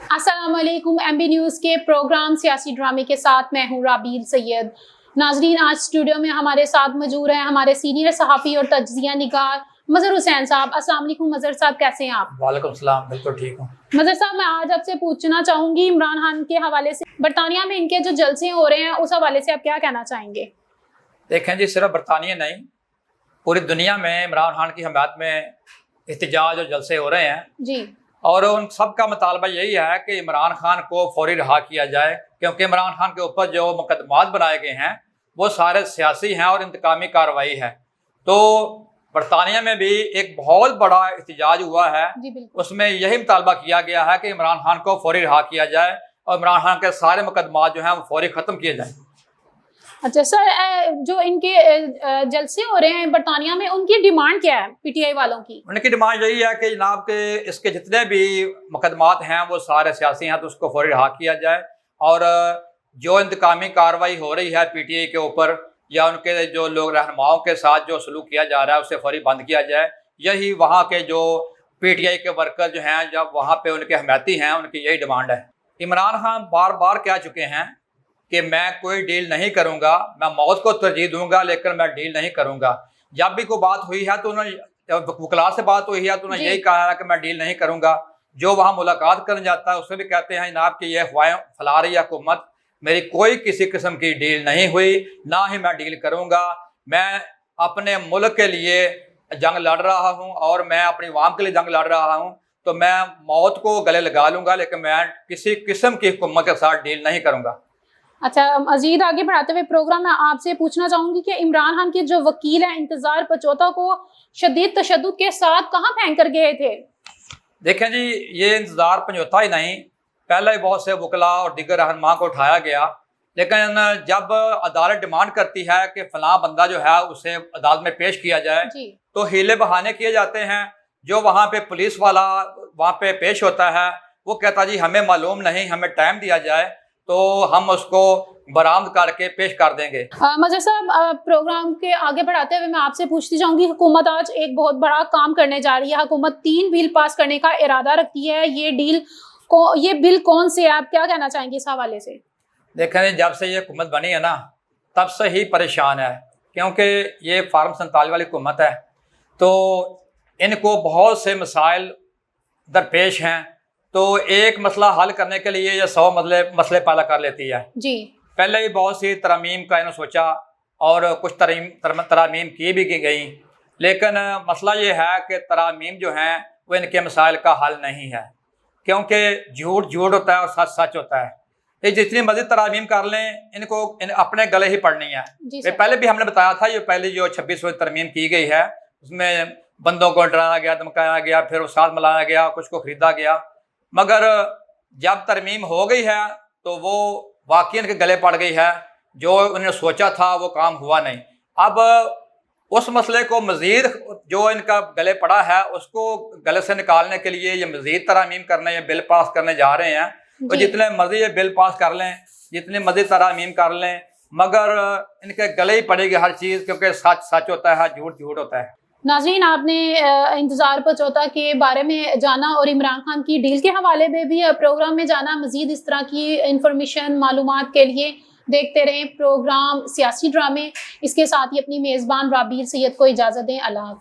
अस्सलाम वालेकुम। MB news के प्रोग्राम सियासी ड्रामे के साथ मैं हूँ राबील सैयद। नाजरीन, आज स्टूडियो में हमारे साथ मौजूद हैं हमारे सीनियर सहाफ़ी और तज्ज़िया निगार मज़हर हुसैन साहब। अस्सलाम वालेकुम मज़हर साहब, कैसे हैं आप? वालेकुम सलाम, बिल्कुल ठीक हूँ। मज़हर साहब, मैं आज आपसे पूछना चाहूँगी इमरान खान के हवाले से, बरतानिया में इनके जो जलसे हो रहे हैं उस हवाले से आप क्या कहना चाहेंगे? देखें जी, सिर्फ बरतानिया नहीं, पूरी दुनिया में इमरान खान की हमायत में एहतजाज और जलसे हो रहे हैं जी। और उन सब का मुतालबा यही है कि इमरान खान को फौरी रहा किया जाए, क्योंकि इमरान खान के ऊपर जो मुकदमात बनाए गए हैं वो सारे सियासी हैं और इंतकामी कार्रवाई है। तो बरतानिया में भी एक बहुत बड़ा एहतजाज हुआ है, उसमें यही मुतालबा किया गया है कि इमरान खान को फौरी रहा किया जाए और इमरान खान के सारे मुकदमात जो हैं वो फौरी ख़त्म किए जाएँ। अच्छा सर, जो इनके जलसे हो रहे हैं बरतानिया में, उनकी डिमांड क्या है PTI वालों की? उनकी डिमांड यही है कि जनाब के इसके जितने भी मुकदमात हैं वो सारे सियासी हैं, तो उसको फौरी रहा किया जाए और जो इंतकामी कार्रवाई हो रही है PTI के ऊपर या उनके जो लोग रहनुमाओं के साथ जो सलूक किया जा रहा है उसे फौरी बंद किया जाए। यही वहाँ के जो PTI के वर्कर जो हैं, जब वहाँ पे उनके हमायती हैं, उनकी यही डिमांड है। इमरान खान बार बार कह चुके हैं कि मैं कोई डील नहीं करूंगा, मैं मौत को तरजीह दूंगा लेकिन मैं डील नहीं करूंगा। जब भी कोई बात हुई है तो उन्होंने वकला से बात हुई है तो उन्होंने यही कहा है कि मैं डील नहीं करूंगा। जो वहाँ मुलाकात करने जाता है उसमें भी कहते हैं जनाब कि ये अफवाहें फैला रही है हुकूमत, मेरी कोई किसी किस्म की डील नहीं हुई, ना ही मैं डील करूंगा। मैं अपने मुल्क के लिए जंग लड़ रहा हूँ और मैं अपनी अवाम के लिए जंग लड़ रहा हूँ, तो मैं मौत को गले लगा लूंगा लेकिन मैं किसी किस्म की हुकूमत के साथ डील नहीं करूंगा। अच्छा, मजीद आगे बढ़ाते हुए प्रोग्राम में आपसे पूछना चाहूंगी कि इमरान खान के जो वकील हैं इंतजार पचौता को शदीद तशद्दुद के साथ कहाँ फेंक कर गए थे? देखें जी, ये इंतजार पचौता ही नहीं, पहले ही बहुत से वकला और दिगर रहनुमा को उठाया गया, लेकिन जब अदालत डिमांड करती है कि फलां बंदा जो है उसे अदालत में पेश किया जाए तो हीले बहाने किए जाते हैं। जो वहाँ पे पुलिस वाला वहाँ पे पेश होता है वो कहता जी हमें मालूम नहीं, हमें टाइम दिया जाए तो हम उसको बरामद करके पेश कर देंगे। मज़हर साहब, प्रोग्राम के आगे बढ़ाते हुए मैं आपसे पूछती जाऊंगी, हुकूमत आज एक बहुत बड़ा काम करने जा रही है। हुकूमत 3 बिल पास करने का इरादा रखती है। ये बिल कौन से है, आप क्या कहना चाहेंगे इस हवाले से? देखें, जब से ये हुकूमत बनी है ना तब से ही परेशान है, क्योंकि ये फार्म 47 वाली हुकूमत है तो इनको बहुत से मसाइल दरपेश हैं। तो एक मसला हल करने के लिए ये 100 मसले पैदा कर लेती है जी। पहले ही बहुत सी तरमीम का इन्होंने सोचा और कुछ तरामीम की भी की गई, लेकिन मसला ये है कि तरामीम जो हैं वो इनके मसाइल का हल नहीं है, क्योंकि झूठ झूठ होता है और सच सच होता है। ये जितनी मजीद तरामीम कर लें इनको अपने गले ही पड़नी है। पहले भी हमने बताया था, ये पहले जो 26वीं तरमीम की गई है उसमें बंदों को डराया गया, धमकाया गया, फिर वो साथ मिलाया गया, कुछ को खरीदा गया, मगर जब तरमीम हो गई है तो वो वाकई इनके गले पड़ गई है। जो उन्होंने सोचा था वो काम हुआ नहीं। अब उस मसले को मज़ीद जो इनका गले पड़ा है उसको गले से निकालने के लिए ये मज़ीद तरामीम करने, ये बिल पास करने जा रहे हैं। तो जितने मर्जी ये बिल पास कर लें, जितनी मर्जी तरामीम कर लें, मगर इनके गले ही पड़ेगी हर चीज़, क्योंकि सच सच होता है, झूठ झूठ होता है। नाज़रीन, आपने इंतजार पचौता के बारे में जाना और इमरान खान की डील के हवाले में भी प्रोग्राम में जाना। मज़ीद इस तरह की इंफॉर्मेशन मालूमात के लिए देखते रहें प्रोग्राम सियासी ड्रामे। इसके साथ ही अपनी मेज़बान राबील सैयद को इजाज़त दें। अल्लाह।